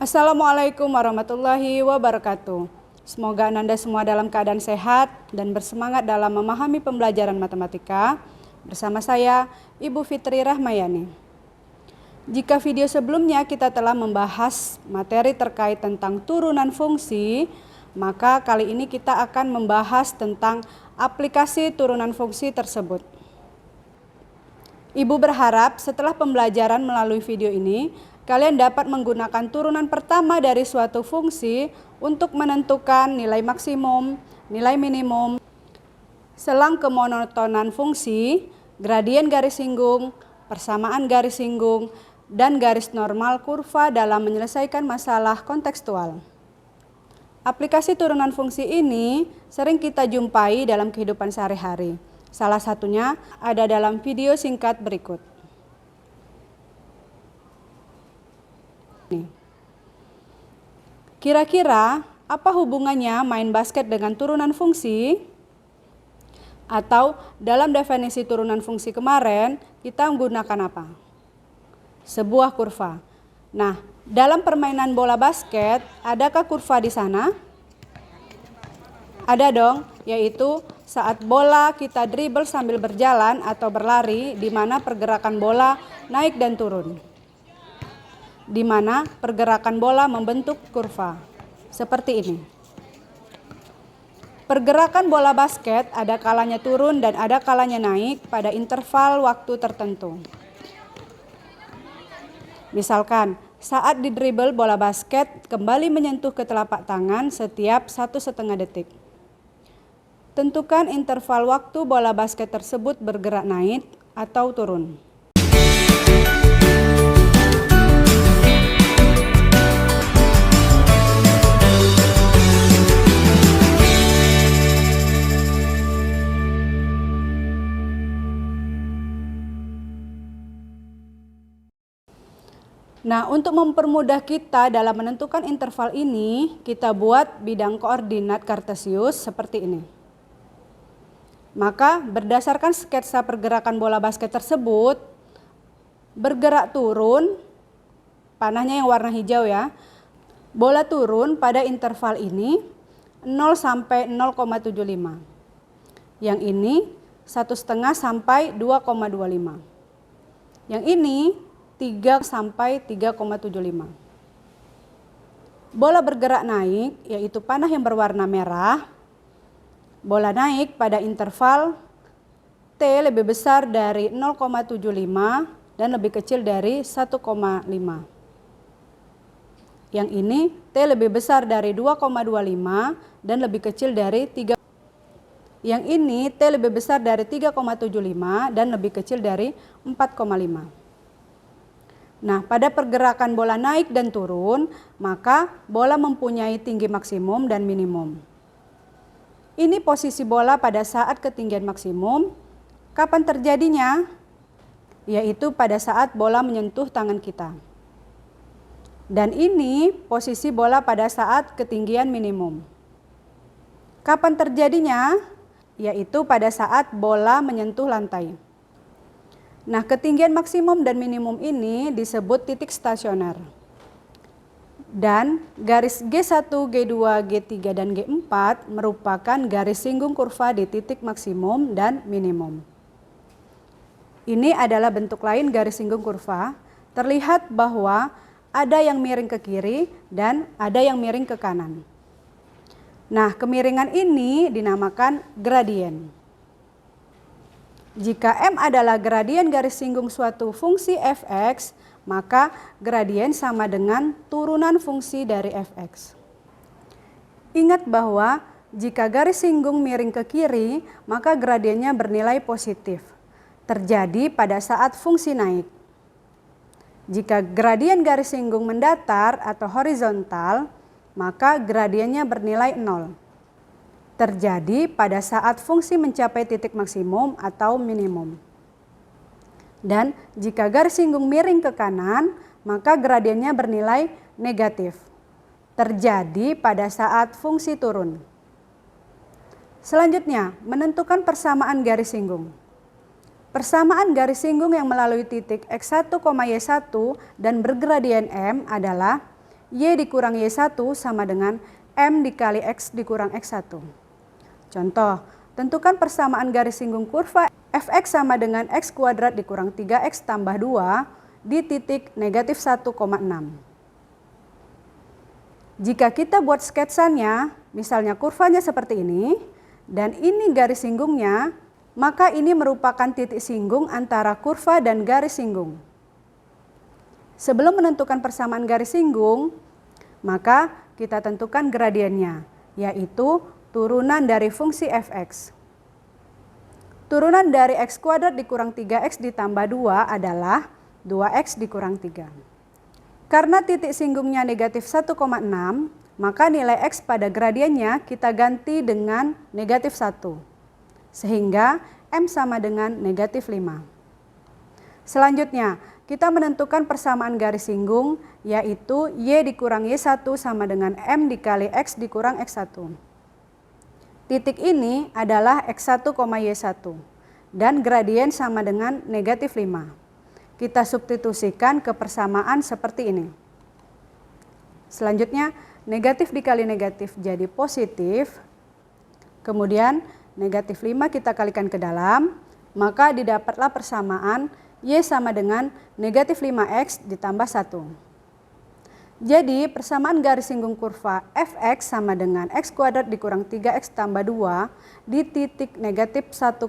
Assalamualaikum warahmatullahi wabarakatuh. Semoga Anda semua dalam keadaan sehat dan bersemangat dalam memahami pembelajaran matematika. Bersama saya, Ibu Fitri Rahmayani. Jika video sebelumnya kita telah membahas materi terkait tentang turunan fungsi, maka kali ini kita akan membahas tentang aplikasi turunan fungsi tersebut. Ibu berharap setelah pembelajaran melalui video ini, kalian dapat menggunakan turunan pertama dari suatu fungsi untuk menentukan nilai maksimum, nilai minimum, selang kemonotonan fungsi, gradien garis singgung, persamaan garis singgung, dan garis normal kurva dalam menyelesaikan masalah kontekstual. Aplikasi turunan fungsi ini sering kita jumpai dalam kehidupan sehari-hari. Salah satunya ada dalam video singkat berikut. Kira-kira apa hubungannya main basket dengan turunan fungsi? Atau dalam definisi turunan fungsi kemarin kita menggunakan apa? Sebuah kurva. Nah, dalam permainan bola basket, adakah kurva di sana? Ada dong, yaitu saat bola kita dribble sambil berjalan atau berlari, di mana pergerakan bola naik dan turun. Di mana pergerakan bola membentuk kurva. Seperti ini. Pergerakan bola basket ada kalanya turun dan ada kalanya naik pada interval waktu tertentu. Misalkan, saat didribble bola basket kembali menyentuh ke telapak tangan setiap 1,5 detik. Tentukan interval waktu bola basket tersebut bergerak naik atau turun. Nah, untuk mempermudah kita dalam menentukan interval ini, kita buat bidang koordinat kartesius seperti ini. Maka berdasarkan sketsa pergerakan bola basket tersebut, bergerak turun, panahnya yang warna hijau ya, bola turun pada interval ini 0 sampai 0,75. Yang ini 1,5 sampai 2,25. Yang ini 3 sampai 3,75. Bola bergerak naik, yaitu panah yang berwarna merah. Bola naik pada interval T lebih besar dari 0,75 dan lebih kecil dari 1,5. Yang ini T lebih besar dari 2,25 dan lebih kecil dari 3. Yang ini T lebih besar dari 3,75 dan lebih kecil dari 4,5. Nah, pada pergerakan bola naik dan turun, maka bola mempunyai tinggi maksimum dan minimum. Ini posisi bola pada saat ketinggian maksimum. Kapan terjadinya? Yaitu pada saat bola menyentuh tangan kita. Dan ini posisi bola pada saat ketinggian minimum. Kapan terjadinya? Yaitu pada saat bola menyentuh lantai. Nah, ketinggian maksimum dan minimum ini disebut titik stasioner. Dan garis G1, G2, G3, dan G4 merupakan garis singgung kurva di titik maksimum dan minimum. Ini adalah bentuk lain garis singgung kurva. Terlihat bahwa ada yang miring ke kiri dan ada yang miring ke kanan. Nah, kemiringan ini dinamakan gradien. Jika M adalah gradien garis singgung suatu fungsi fx, maka gradien sama dengan turunan fungsi dari fx. Ingat bahwa jika garis singgung miring ke kiri, maka gradiennya bernilai positif. Terjadi pada saat fungsi naik. Jika gradien garis singgung mendatar atau horizontal, maka gradiennya bernilai 0. Terjadi pada saat fungsi mencapai titik maksimum atau minimum. Dan jika garis singgung miring ke kanan, maka gradiennya bernilai negatif. Terjadi pada saat fungsi turun. Selanjutnya, menentukan persamaan garis singgung. Persamaan garis singgung yang melalui titik X1, Y1 dan bergradien M adalah Y dikurang Y1 sama dengan M dikali X dikurang X1. Contoh, tentukan persamaan garis singgung kurva fx sama dengan x kuadrat dikurang 3x tambah 2 di titik negatif 1,6. Jika kita buat sketsanya, misalnya kurvanya seperti ini, dan ini garis singgungnya, maka ini merupakan titik singgung antara kurva dan garis singgung. Sebelum menentukan persamaan garis singgung, maka kita tentukan gradiennya, yaitu turunan dari fungsi fx. Turunan dari x kuadrat dikurang 3x ditambah 2 adalah 2x dikurang 3. Karena titik singgungnya negatif 1,6, maka nilai x pada gradiennya kita ganti dengan negatif 1. Sehingga M sama dengan negatif 5. Selanjutnya, kita menentukan persamaan garis singgung, yaitu Y dikurang Y1 sama dengan M dikali X dikurang X1. Titik ini adalah X1, Y1 dan gradien sama dengan negatif 5. Kita substitusikan ke persamaan seperti ini. Selanjutnya negatif dikali negatif jadi positif. Kemudian negatif 5 kita kalikan ke dalam, maka didapatlah persamaan Y sama dengan negatif 5X ditambah 1. Jadi persamaan garis singgung kurva fx sama dengan x kuadrat dikurang 3x tambah 2 di titik negatif 1,6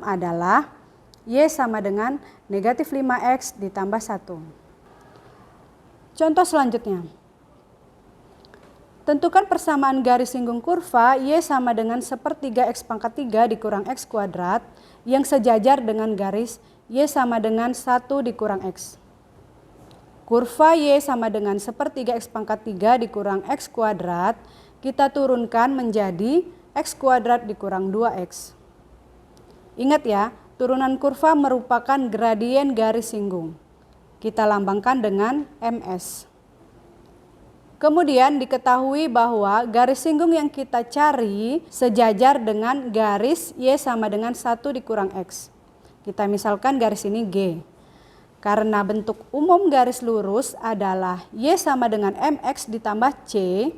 adalah y sama dengan negatif 5x ditambah 1. Contoh selanjutnya. Tentukan persamaan garis singgung kurva y sama dengan sepertiga x pangkat 3 dikurang x kuadrat yang sejajar dengan garis y sama dengan 1 dikurang x. Kurva Y sama dengan sepertiga X pangkat 3 dikurang X kuadrat, kita turunkan menjadi X kuadrat dikurang 2X. Ingat ya, turunan kurva merupakan gradien garis singgung. Kita lambangkan dengan MS. Kemudian diketahui bahwa garis singgung yang kita cari sejajar dengan garis Y sama dengan 1 dikurang X. Kita misalkan garis ini G. Karena bentuk umum garis lurus adalah Y sama dengan MX ditambah C,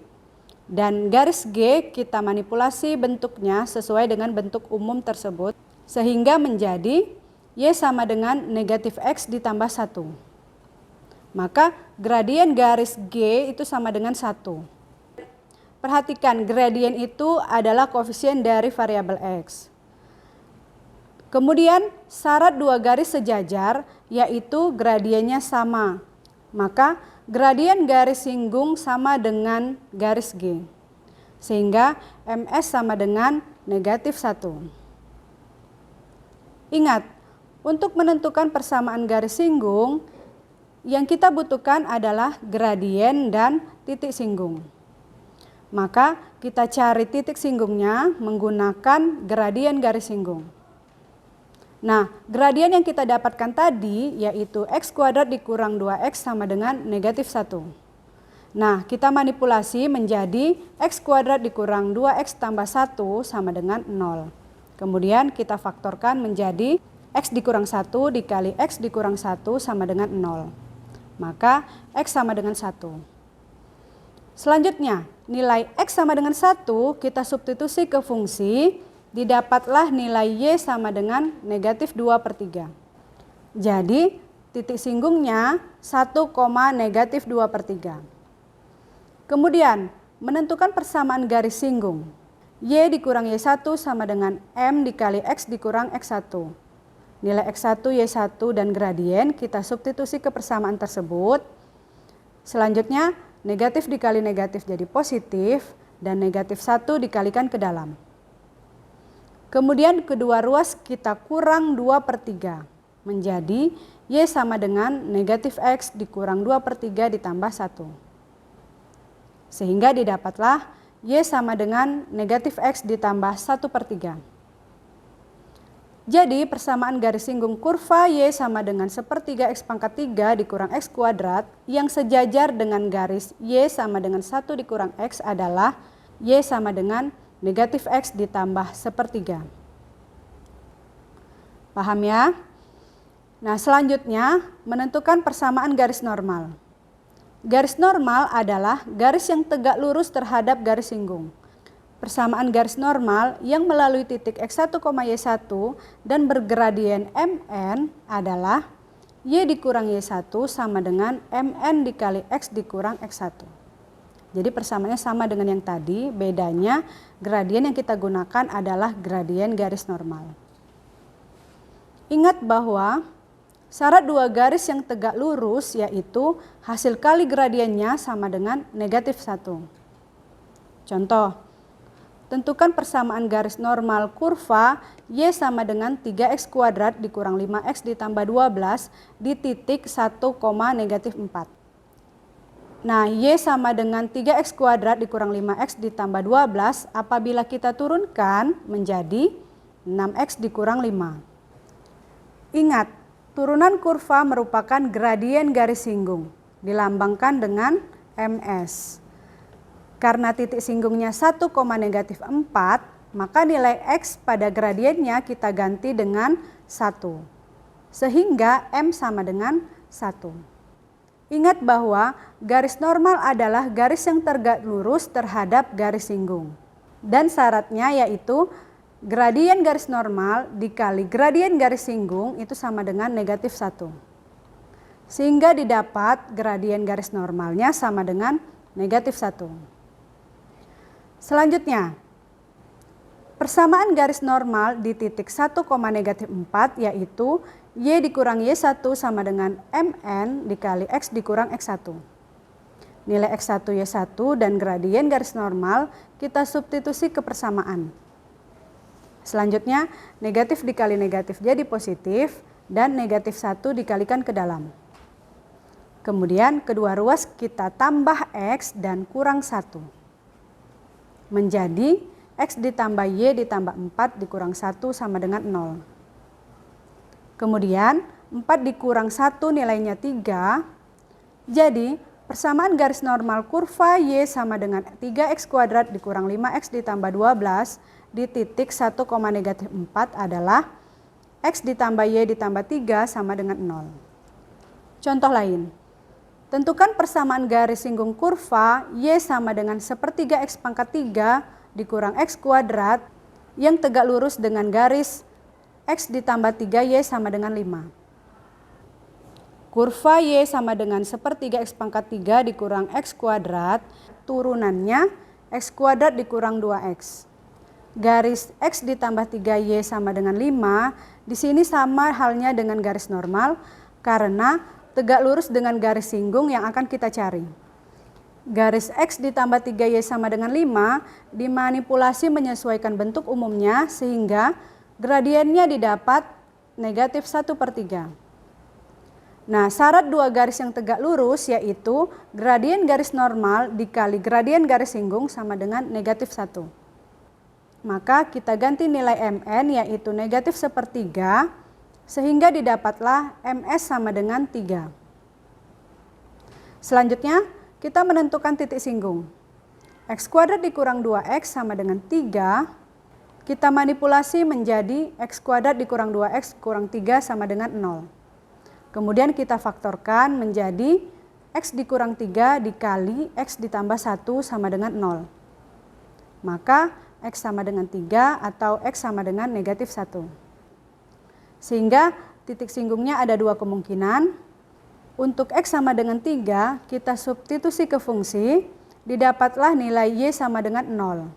dan garis G kita manipulasi bentuknya sesuai dengan bentuk umum tersebut, sehingga menjadi Y sama dengan negatif X ditambah 1. Maka gradien garis G itu sama dengan 1. Perhatikan, gradien itu adalah koefisien dari variabel X. Kemudian syarat dua garis sejajar yaitu gradiennya sama. Maka gradien garis singgung sama dengan garis G. Sehingga MS sama dengan negatif 1. Ingat, untuk menentukan persamaan garis singgung, yang kita butuhkan adalah gradien dan titik singgung. Maka kita cari titik singgungnya menggunakan gradien garis singgung. Nah, gradien yang kita dapatkan tadi yaitu X kuadrat dikurang 2X sama dengan negatif 1. Nah, kita manipulasi menjadi X kuadrat dikurang 2X tambah 1 sama dengan 0. Kemudian kita faktorkan menjadi X dikurang 1 dikali X dikurang 1 sama dengan 0. Maka X sama dengan 1. Selanjutnya, nilai X sama dengan 1 kita substitusi ke fungsi. Didapatlah nilai Y sama dengan negatif 2/3. Jadi titik singgungnya 1, negatif 2/3. Kemudian menentukan persamaan garis singgung. Y dikurang Y1 sama dengan M dikali X dikurang X1. Nilai X1, Y1 dan gradien kita substitusi ke persamaan tersebut. Selanjutnya negatif dikali negatif jadi positif dan negatif 1 dikalikan ke dalam. Kemudian kedua ruas kita kurang 2/3 menjadi Y sama dengan negatif X dikurang 2/3 ditambah 1. Sehingga didapatlah Y sama dengan negatif X ditambah 1/3. Jadi persamaan garis singgung kurva Y sama dengan sepertiga X pangkat 3 dikurang X kuadrat yang sejajar dengan garis Y sama dengan 1 dikurang X adalah Y sama dengan negatif X ditambah 1/3. Paham ya? Nah, selanjutnya menentukan persamaan garis normal. Garis normal adalah garis yang tegak lurus terhadap garis singgung. Persamaan garis normal yang melalui titik X1, Y1 dan bergradien MN adalah Y dikurang Y1 sama dengan MN dikali X dikurang X1. Jadi persamaannya sama dengan yang tadi, bedanya gradien yang kita gunakan adalah gradien garis normal. Ingat bahwa syarat dua garis yang tegak lurus yaitu hasil kali gradiennya sama dengan negatif 1. Contoh, tentukan persamaan garis normal kurva Y sama dengan 3X kuadrat dikurang 5X ditambah 12 di titik 1, negatif 4. Nah, Y sama dengan 3X kuadrat dikurang 5X ditambah 12 apabila kita turunkan menjadi 6X dikurang 5. Ingat, turunan kurva merupakan gradien garis singgung, dilambangkan dengan MS. Karena titik singgungnya 1, negatif 4, maka nilai X pada gradiennya kita ganti dengan 1. Sehingga M sama dengan 1. Ingat bahwa garis normal adalah garis yang tegak lurus terhadap garis singgung. Dan syaratnya yaitu gradien garis normal dikali gradien garis singgung itu sama dengan negatif 1. Sehingga didapat gradien garis normalnya sama dengan negatif 1. Selanjutnya, persamaan garis normal di titik 1, negatif 4 yaitu Y dikurang Y1 sama dengan MN dikali X dikurang X1. Nilai X1 Y1 dan gradien garis normal kita substitusi ke persamaan. Selanjutnya, negatif dikali negatif jadi positif dan negatif 1 dikalikan ke dalam. Kemudian kedua ruas kita tambah X dan kurang 1. Menjadi X ditambah Y ditambah 4 dikurang 1 sama dengan 0. Kemudian 4 dikurang 1 nilainya 3. Jadi persamaan garis normal kurva Y sama dengan 3X kuadrat dikurang 5X ditambah 12 di titik 1, negatif 4 adalah X ditambah Y ditambah 3 sama dengan 0. Contoh lain. Tentukan persamaan garis singgung kurva Y sama dengan 1/3 X pangkat 3 dikurang X kuadrat yang tegak lurus dengan garis X ditambah 3Y sama dengan 5. Kurva Y sama dengan 1/3 X pangkat 3 dikurang X kuadrat, turunannya X kuadrat dikurang 2X. Garis X ditambah 3Y sama dengan 5, di sini sama halnya dengan garis normal karena tegak lurus dengan garis singgung yang akan kita cari. Garis X ditambah 3Y sama dengan 5 dimanipulasi menyesuaikan bentuk umumnya sehingga gradiennya didapat negatif 1/3. Nah, syarat dua garis yang tegak lurus yaitu gradien garis normal dikali gradien garis singgung sama dengan negatif 1. Maka kita ganti nilai MN yaitu negatif 1/3 sehingga didapatlah MS sama dengan 3. Selanjutnya kita menentukan titik singgung. X kuadrat dikurang 2X sama dengan 3. Kita manipulasi menjadi X kuadrat dikurang 2X kurang 3 sama dengan 0. Kemudian kita faktorkan menjadi X dikurang 3 dikali X ditambah 1 sama dengan 0. Maka X sama dengan 3 atau X sama dengan negatif 1. Sehingga titik singgungnya ada dua kemungkinan. Untuk X sama dengan 3, kita substitusi ke fungsi, didapatlah nilai Y sama dengan 0.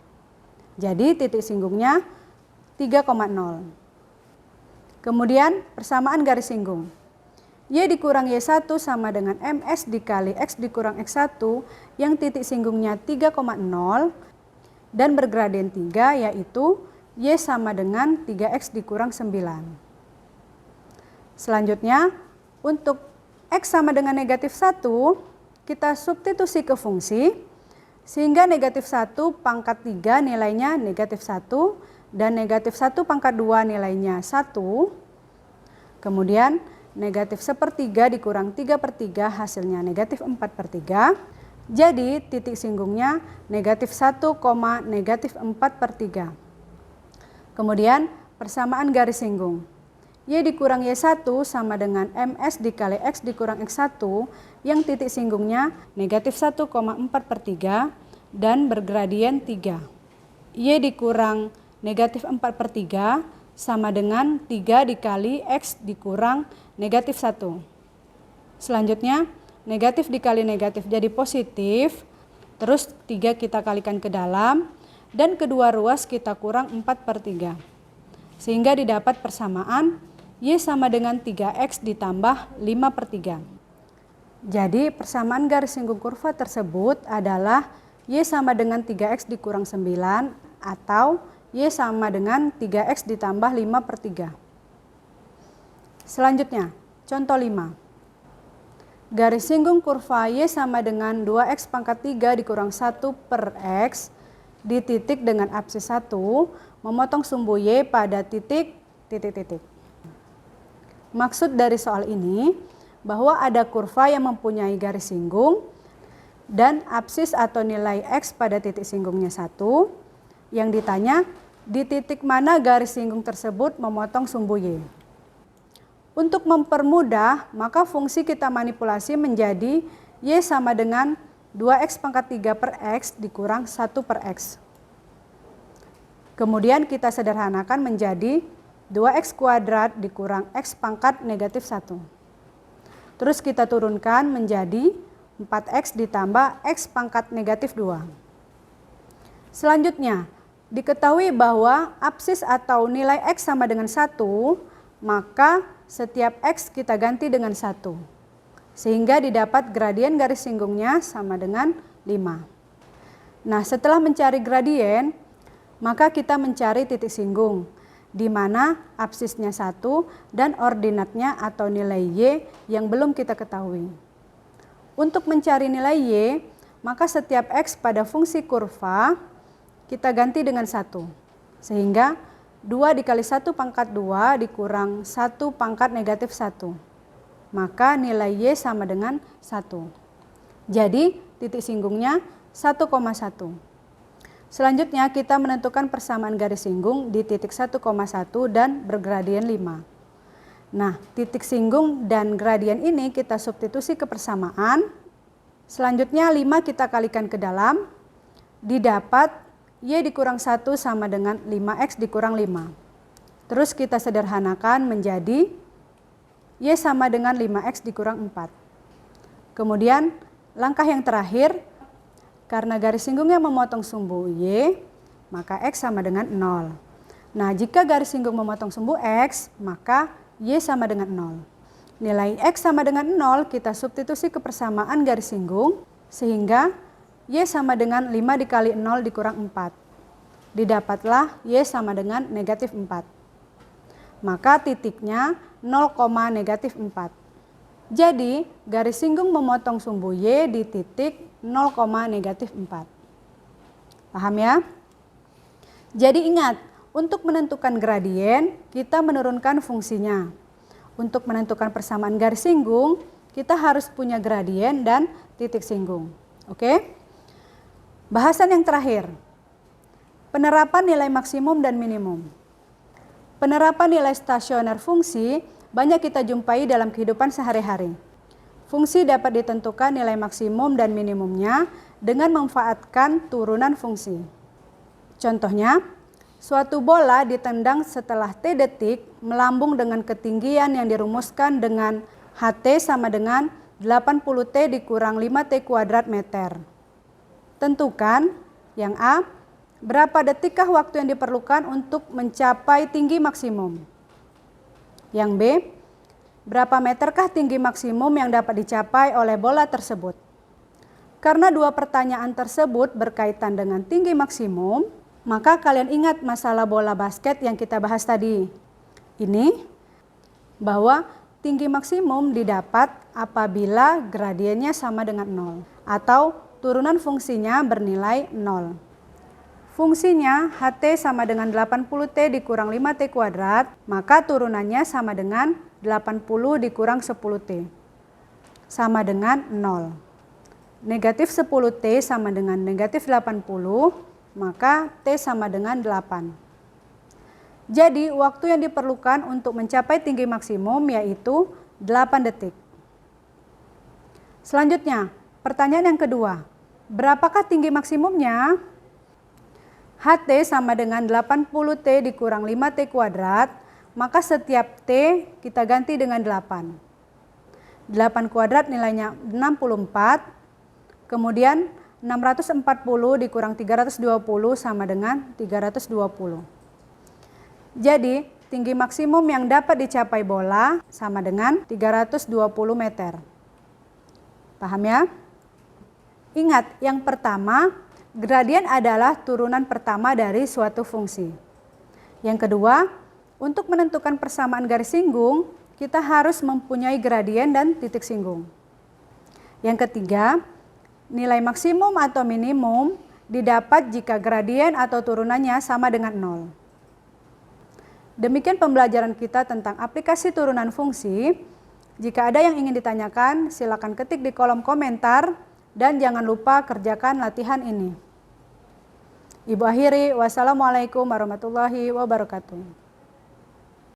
Jadi titik singgungnya 3,0. Kemudian persamaan garis singgung. Y dikurang Y1 sama dengan MS dikali X dikurang X1 yang titik singgungnya 3,0 dan bergradien 3 yaitu Y sama dengan 3X dikurang 9. Selanjutnya, untuk X sama dengan negatif 1, kita substitusi ke fungsi, sehingga negatif 1 pangkat 3 nilainya negatif 1, dan negatif 1 pangkat 2 nilainya 1. Kemudian, negatif 1/3 dikurang 3/3 hasilnya negatif 4/3. Jadi, titik singgungnya negatif 1, negatif 4/3. Kemudian, persamaan garis singgung. Y dikurang Y1 sama dengan MS dikali X dikurang X1 yang titik singgungnya negatif 1,4/3 dan bergradien 3. Y dikurang negatif 4/3 sama dengan 3 dikali X dikurang negatif 1. Selanjutnya negatif dikali negatif jadi positif, terus 3 kita kalikan ke dalam dan kedua ruas kita kurang 4/3. Sehingga didapat persamaan Y sama dengan 3X ditambah 5/3. Jadi persamaan garis singgung kurva tersebut adalah Y sama dengan 3X dikurang 9 atau Y sama dengan 3X ditambah 5/3. Selanjutnya, contoh 5. Garis singgung kurva Y sama dengan 2X pangkat 3 dikurang 1/X di titik dengan absis 1 memotong sumbu Y pada titik. Maksud dari soal ini bahwa ada kurva yang mempunyai garis singgung dan absis atau nilai X pada titik singgungnya 1. Yang ditanya di titik mana garis singgung tersebut memotong sumbu Y. Untuk mempermudah maka fungsi kita manipulasi menjadi Y sama dengan 2X pangkat 3/X dikurang 1/X. Kemudian kita sederhanakan menjadi 2X kuadrat dikurang X pangkat negatif 1. Terus kita turunkan menjadi 4X ditambah X pangkat negatif 2. Selanjutnya, diketahui bahwa absis atau nilai X sama dengan 1, maka setiap X kita ganti dengan 1. Sehingga didapat gradien garis singgungnya sama dengan 5. Nah, setelah mencari gradien, maka kita mencari titik singgung, di mana absisnya 1 dan ordinatnya atau nilai Y yang belum kita ketahui. Untuk mencari nilai Y, maka setiap X pada fungsi kurva kita ganti dengan 1. Sehingga 2 dikali 1 pangkat 2 dikurang 1 pangkat negatif 1. Maka nilai Y sama dengan 1. Jadi titik singgungnya 1,1. Selanjutnya kita menentukan persamaan garis singgung di titik 1,1 dan bergradien 5. Nah, titik singgung dan gradien ini kita substitusi ke persamaan. Selanjutnya 5 kita kalikan ke dalam, didapat Y dikurang 1 sama dengan 5X dikurang 5. Terus kita sederhanakan menjadi Y sama dengan 5X dikurang 4. Kemudian langkah yang terakhir, karena garis singgungnya memotong sumbu Y, maka X sama dengan 0. Nah, jika garis singgung memotong sumbu X, maka Y sama dengan 0. Nilai X sama dengan 0 kita substitusi ke persamaan garis singgung, sehingga Y sama dengan 5 dikali 0 dikurang 4. Didapatlah Y sama dengan negatif 4. Maka titiknya 0, negatif 4. Jadi, garis singgung memotong sumbu Y di titik 0, negatif 4. Paham ya? Jadi ingat, untuk menentukan gradien, kita menurunkan fungsinya. Untuk menentukan persamaan garis singgung, kita harus punya gradien dan titik singgung. Oke? Bahasan yang terakhir, penerapan nilai maksimum dan minimum. Penerapan nilai stasioner fungsi banyak kita jumpai dalam kehidupan sehari-hari. Fungsi dapat ditentukan nilai maksimum dan minimumnya dengan memanfaatkan turunan fungsi. Contohnya, suatu bola ditendang setelah T detik melambung dengan ketinggian yang dirumuskan dengan HT sama dengan 80T dikurang 5T kuadrat meter. Tentukan yang A, berapa detikkah waktu yang diperlukan untuk mencapai tinggi maksimum? Yang B, berapa meterkah tinggi maksimum yang dapat dicapai oleh bola tersebut? Karena dua pertanyaan tersebut berkaitan dengan tinggi maksimum, maka kalian ingat masalah bola basket yang kita bahas tadi. Ini bahwa tinggi maksimum didapat apabila gradiennya sama dengan 0 atau turunan fungsinya bernilai 0. Fungsinya HT sama dengan 80T dikurang 5T kuadrat, maka turunannya sama dengan 80 dikurang 10T. Sama dengan 0. Negatif 10T sama dengan negatif 80, maka T sama dengan 8. Jadi waktu yang diperlukan untuk mencapai tinggi maksimum yaitu 8 detik. Selanjutnya, pertanyaan yang kedua. Berapakah tinggi maksimumnya? HT sama dengan 80T dikurang 5T kuadrat, maka setiap T kita ganti dengan 8. 8 kuadrat nilainya 64, kemudian 640 dikurang 320 sama dengan 320. Jadi, tinggi maksimum yang dapat dicapai bola sama dengan 320 meter. Paham ya? Ingat, yang pertama, gradien adalah turunan pertama dari suatu fungsi. Yang kedua, untuk menentukan persamaan garis singgung, kita harus mempunyai gradien dan titik singgung. Yang ketiga, nilai maksimum atau minimum didapat jika gradien atau turunannya sama dengan 0. Demikian pembelajaran kita tentang aplikasi turunan fungsi. Jika ada yang ingin ditanyakan, silakan ketik di kolom komentar dan jangan lupa kerjakan latihan ini. Ibu akhiri, wassalamualaikum warahmatullahi wabarakatuh.